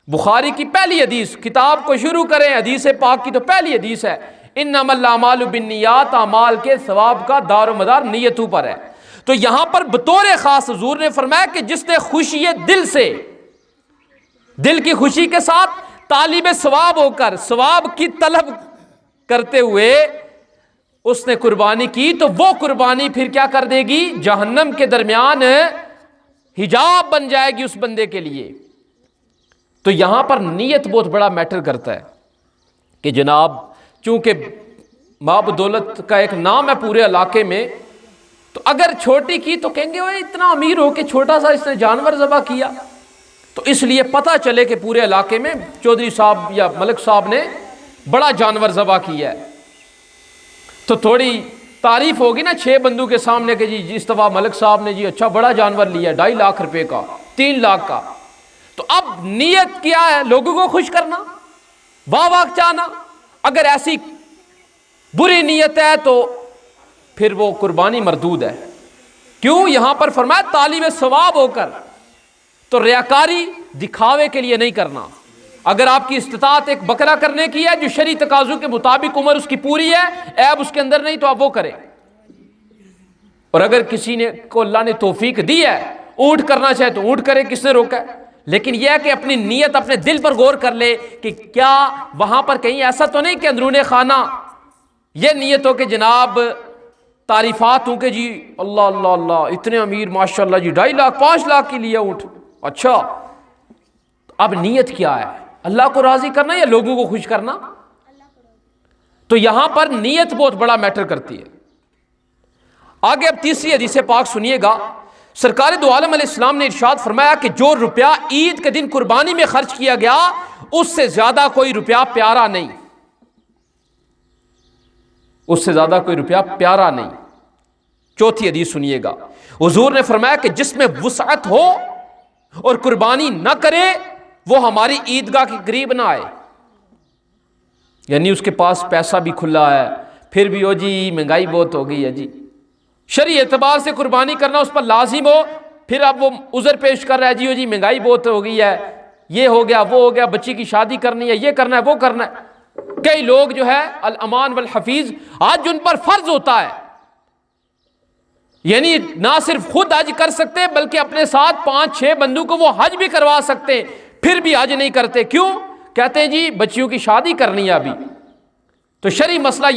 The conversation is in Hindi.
बुखारी की पहली हदीस, किताब को शुरू करें हदीस पाक की तो पहली हदीस है, इन्नमल अमालु बिन्नियात, अमाल के सवाब का दारो मदार नियतों पर है। तो यहां पर बतौर खास हुजूर ने फरमाया कि जिसने खुशी दिल से, दिल की खुशी के साथ तालिब सवाब होकर सवाब की तलब करते हुए उसने कुर्बानी की, तो वो कुर्बानी फिर क्या कर देगी, जहन्नम के दरमियान हिजाब बन जाएगी उस बंदे के लिए। तो यहां पर नीयत बहुत बड़ा मैटर करता है कि जनाब चूंकि माब दौलत का एक नाम है पूरे इलाके में, तो अगर छोटी की तो कहेंगे वो इतना अमीर हो के छोटा सा इसने जानवर ज़बह किया। तो इसलिए पता चले कि पूरे इलाके में चौधरी साहब या मलिक साहब ने बड़ा जानवर ज़बह किया है, तो थोड़ी तारीफ होगी ना 6 बंदों के सामने कि जी इस दफ़ा मलिक साहब ने जी अच्छा बड़ा जानवर लिया, 2.5 लाख रुपए का, 3 लाख का। तो अब नीयत क्या है, लोगों को खुश करना, वाह वाह चाहना। अगर ऐसी बुरी नीयत है तो फिर वो कुर्बानी मरदूद है। क्यों, यहां पर फरमाया तालिब सवाब होकर, तो रियाकारी दिखावे के लिए नहीं करना। अगर आपकी इस्तिताअत एक बकरा करने की है जो शरी तकाज़ों के मुताबिक उम्र उसकी पूरी है, ऐब उसके अंदर नहीं, तो आप वो करें। और अगर किसी ने को अल्लाह ने तौफीक दी है ऊंट करना चाहे तो ऊंट करे, किसने रोका है। लेकिन यह है कि अपनी नीयत अपने दिल पर गौर कर ले कि क्या वहां पर कहीं ऐसा तो नहीं कि अंदरूने खाना यह नीयत हो कि जनाब तारीफात हूं कि जी अल्लाह अल्लाह अल्लाह इतने अमीर माशाल्लाह जी 2.5 लाख 5 लाख की लिया ऊंट। अच्छा, अब नीयत क्या है, अल्लाह को राजी करना या लोगों को खुश करना। तो यहां पर नीयत बहुत बड़ा मैटर करती है। आगे अब तीसरी हदीस पाक सुनिएगा। सरकार दो आलम अलैहिस्सलाम ने इरशाद फरमाया कि जो रुपया ईद के दिन कुर्बानी में खर्च किया गया उससे ज्यादा कोई रुपया प्यारा नहीं, उससे ज्यादा कोई रुपया प्यारा नहीं। चौथी हदीस सुनिएगा। हुजूर ने फरमाया कि जिसमें वुसअत हो और कुर्बानी न करे वो हमारी ईदगाह के करीब ना आए। यानी उसके पास पैसा भी खुला है, फिर भी हो जी महंगाई बहुत हो गई है जी, शरी एतबार से कुर्बानी करना उस पर लाजिम हो, फिर अब वो उज़र पेश कर रहा है जी हो जी महंगाई बहुत हो गई है, ये हो गया वो हो गया, बच्ची की शादी करनी है, ये करना है वो करना है। कई लोग जो है अल अमान वल हफीज आज उन पर फर्ज होता है, यानी ना सिर्फ खुद हज कर सकते बल्कि अपने साथ 5-6 बंदों को वो हज भी करवा सकते, फिर भी हज नहीं करते। क्यों, कहते हैं जी बच्चियों की शादी करनी है अभी। तो शरी मसला